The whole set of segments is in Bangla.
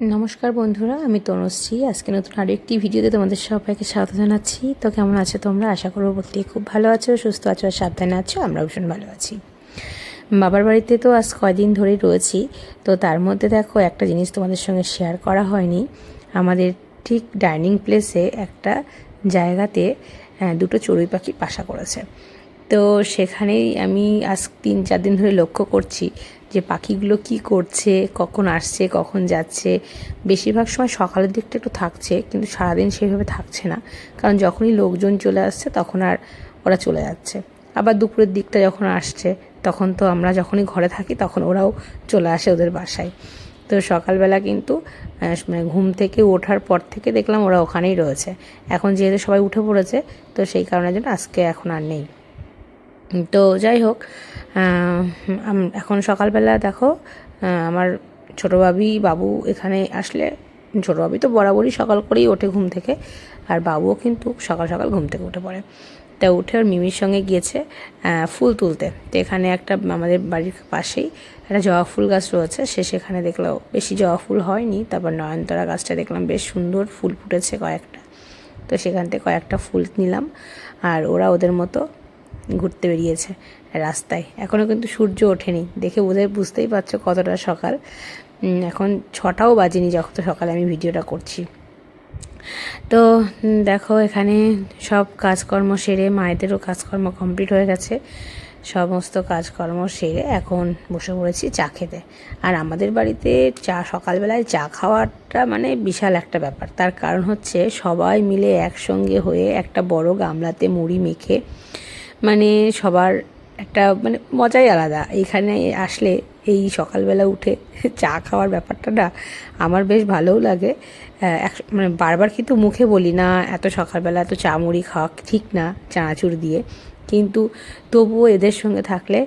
নমস্কার বন্ধুরা, আমি তনুশ্রী। আজকে নতুন আরও একটি ভিডিওতে তোমাদের সবাইকে স্বাগত জানাচ্ছি। তো কেমন আছো তোমরা? আশা করবো প্রত্যেকে খুব ভালো আছো, সুস্থ আছো আর সাবধানে আছো। আমরা ভীষণ ভালো আছি। বাবার বাড়িতে তো আজ কয়দিন ধরেই রয়েছি। তো তার মধ্যে দেখো, একটা জিনিস তোমাদের সঙ্গে শেয়ার করা হয়নি। আমাদের ঠিক ডাইনিং প্লেসে একটা জায়গাতে দুটো চড়ুই পাখি বাসা করেছে। তো সেখানেই আমি আজ 3-4 দিন ধরে লক্ষ্য করছি যে পাখিগুলো কি করছে, কখন আসছে, কখন যাচ্ছে। বেশিরভাগ সময় সকালের দিকটা একটু থাকছে, কিন্তু সারাদিন সেইভাবে থাকছে না, কারণ যখনই লোকজন চলে আসছে তখন আর ওরা চলে যাচ্ছে। আবার দুপুরের দিকটা যখন আসছে, তখন তো আমরা যখনই ঘরে থাকি তখন ওরাও চলে আসে ওদের বাসায়। তো সকালবেলা কিন্তু মানে ঘুম থেকে ওঠার পর থেকে দেখলাম ওরা ওখানেই রয়েছে। এখন যেহেতু সবাই উঠে পড়েছে, তো সেই কারণের জন্য আজকে এখন আর নেই। তো যাই হোক, এখন সকালবেলা দেখো, আমার ছোটো বাবু এখানে আসলে, ছোটো বাবু তো বরাবরই সকাল করেই ওঠে ঘুম থেকে, আর বাবুও কিন্তু সকাল সকাল ঘুম থেকে উঠে পড়ে। তা উঠে ওর মিমির সঙ্গে গিয়েছে ফুল তুলতে। তো এখানে একটা আমাদের বাড়ির পাশেই একটা জবা ফুল গাছ রয়েছে, সেখানে দেখলো বেশি জবা ফুল হয়নি, তারপর নয়নতারা গাছটা দেখলাম বেশ সুন্দর ফুল ফুটেছে কয়েকটা। তো সেখান থেকে কয়েকটা ফুল নিলাম, আর ওরা ওদের মতো ঘুরতে বেরিয়েছে রাস্তায়। এখনও কিন্তু সূর্য ওঠেনি, দেখে বুঝতেই পারছো কতটা সকাল। এখন 6টাও বাজেনি যখন সকালে আমি ভিডিওটা করছি। তো দেখো, এখানে সব কাজকর্ম সেরে, মায়েদেরও কাজকর্ম কমপ্লিট হয়ে গেছে। সমস্ত কাজকর্ম সেরে এখন বসে পড়েছি চা খেতে। আর আমাদের বাড়িতে সকালবেলায় চা খাওয়াটা মানে বিশাল একটা ব্যাপার। তার কারণ হচ্ছে সবাই মিলে একসঙ্গে হয়ে একটা বড় গামলাতে মুড়ি মেখে, মানে সবার একটা মানে মজাই আলাদা। এইখানে আসলে এই সকালবেলা উঠে চা খাওয়ার ব্যাপারটা না আমার বেশ ভালোও লাগে। মানে বারবার কিন্তু মুখে বলি না এত সকালবেলা এত চা মুড়ি খাওয়া ঠিক না চানাচুর দিয়ে, কিন্তু তবুও এদের সঙ্গে থাকলে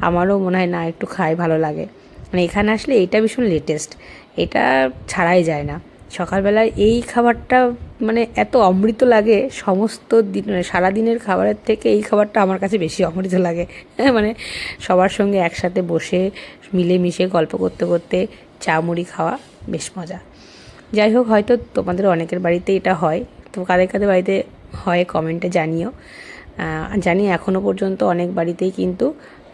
আমারও মনে হয় না একটু খাই, ভালো লাগে। মানে এখানে আসলে এইটা ভীষণ লেটেস্ট, এটা ছাড়াই যায় না। সকালবেলায় এই খাবারটা মানে এত অমৃত লাগে, সমস্ত দিন মানে সারাদিনের খাবারের থেকে এই খাবারটা আমার কাছে বেশি অমৃত লাগে। মানে সবার সঙ্গে একসাথে বসে মিলেমিশে গল্প করতে করতে চা মুড়ি খাওয়া বেশ মজা। যাই হোক, হয়তো তোমাদের অনেকের বাড়িতে এটা হয়, তো কাদের কাদের বাড়িতে হয় কমেন্টে জানিও। জানি এখনও পর্যন্ত অনেক বাড়িতেই কিন্তু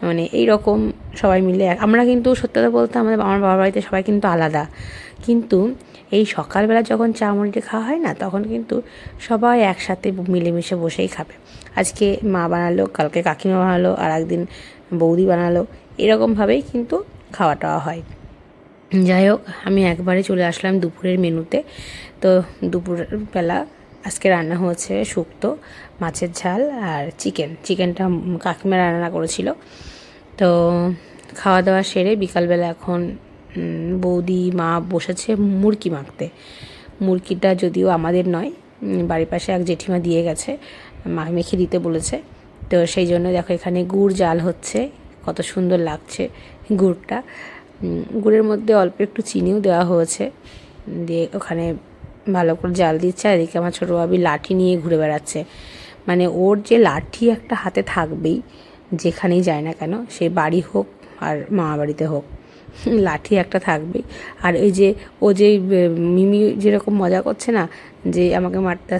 মানে এই রকম সবাই মিলে আমরা কিন্তু সত্যি কথা বলতে আমার বাবার বাড়িতে সবাই কিন্তু আলাদা, কিন্তু এই সকালবেলা যখন চা মুড়িটা খাওয়া হয় না, তখন কিন্তু সবাই একসাথে মিলেমিশে বসেই খাবে। আজকে মা বানালো, কালকে কাকিমা বানালো, আর একদিন বৌদি বানালো, এরকমভাবেই কিন্তু খাওয়া টাওয়া হয়। যাই হোক, আমি একবারে চলে আসলাম দুপুরের মেনুতে। তো দুপুরবেলা আজকে রান্না হয়েছে শুক্তো, মাছের ঝাল আর চিকেনটা কাকিমা রান্না করেছিল। তো খাওয়া দাওয়া সেরে বিকালবেলা এখন বৌদি মা বসেছে মুরকি মাখতে। মুরকিটা যদিও আমাদের নয়, বাড়ির পাশে এক জেঠিমা দিয়ে গেছে, মা মেখে দিতে বলেছে। তো সেই জন্য দেখো এখানে গুড় জাল হচ্ছে, কত সুন্দর লাগছে গুড়টা। গুড়ের মধ্যে অল্প একটু চিনিও দেওয়া হয়েছে, দিয়ে ওখানে ভালো করে জাল দিচ্ছে। আর এদিকে আমার ছোটো ভাবি লাঠি নিয়ে ঘুরে বেড়াচ্ছে। মানে ওর যে লাঠি একটা হাতে থাকবেই, যেখানেই যায় না কেন, সে বাড়ি হোক আর মামা বাড়িতে হোক, লাঠি একটা থাকবেই। আর এই যে ও যে মিমি যেরকম মজা করছে না, যে আমাকে মারতে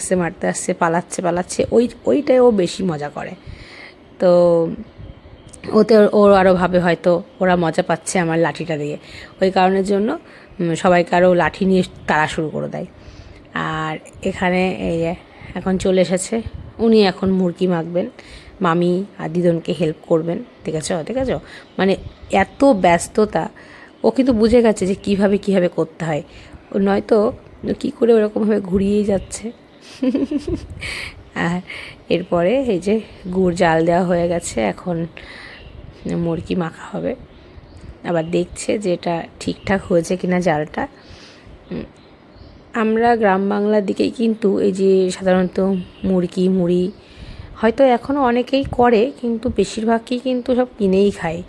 আসছে পালাচ্ছে, ওইটাই ও বেশি মজা করে। তো ওতে ওর আরও ভাবে হয়তো ওরা মজা পাচ্ছে আমার লাঠিটা দিয়ে, ওই কারণের জন্য সবাইকে আরও লাঠি নিয়ে তাড়া শুরু করে দেয়। আর এখানে এই যে এখন চলে এসেছে, উনি এখন মুরগি মাখবেন, মামি আর দিদনকে হেল্প করবেন। ঠিক আছে মানে এত ব্যস্ততা, ও কিন্তু বুঝে গেছে যে কীভাবে করতে হয়, ও নয়তো কী করে ওরকমভাবে ঘুরিয়েই যাচ্ছে। আর এরপরে এই যে গুড় জাল দেওয়া হয়ে গেছে, এখন মুরগি মাখা হবে। আবার দেখছে যে এটা ঠিকঠাক হয়েছে কিনা জালটা। আমরা গ্রাম বাংলার দিকেই কিন্তু এই যে সাধারণত মুড়ি হয়তো এখনও অনেকেই করে, কিন্তু বেশিরভাগই কিন্তু সব কিনেই খায়।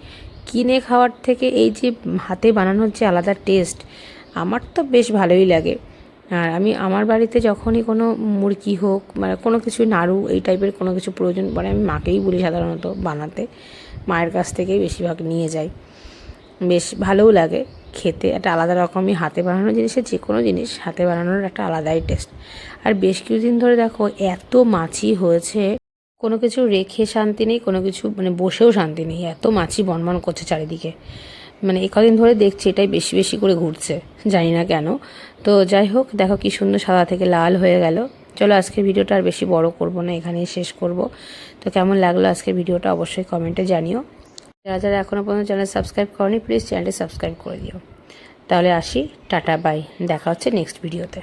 কিনে খাওয়ার থেকে এই যে হাতে বানানোর যে আলাদা টেস্ট, আমার তো বেশ ভালোই লাগে। আর আমি আমার বাড়িতে যখনই কোনো মুরগি হোক মানে কোনো কিছু নাড়ু এই টাইপের কোনো কিছু প্রয়োজন পড়ে, আমি মাকেই বলি সাধারণত বানাতে, মায়ের কাছ থেকেই বেশিরভাগ নিয়ে যাই। বেশ ভালোও লাগে খেতে। একটা আলাদা রকমই হাতে বানানো জিনিসের, যে কোনো জিনিস হাতে বানানোর একটা আলাদাই টেস্ট। আর বেশ কিছুদিন ধরে দেখো এত মাছি হয়েছে, কোনো কিছু রেখে শান্তি নেই, কোনো কিছু মানে বসেও শান্তি নেই, এত মাছি বনবন করছে চারিদিকে। মানে এ কদিন ধরে দেখছি এটাই বেশি বেশি করে ঘুরছে, জানি না কেন। তো যাই হোক, দেখো কি সুন্দর সাদা থেকে লাল হয়ে গেল। চলো আজকের ভিডিওটা আর বেশি বড় করব না, এখানেই শেষ করব। তো কেমন লাগলো আজকের ভিডিওটা অবশ্যই কমেন্টে জানিও। যারা যারা এখনও পর্যন্ত চ্যানেল সাবস্ক্রাইব করনি প্লিজ চ্যানেলটি সাবস্ক্রাইব করে দিও। তাহলে আসি, টাটা বাই, দেখা হচ্ছে নেক্সট ভিডিওতে।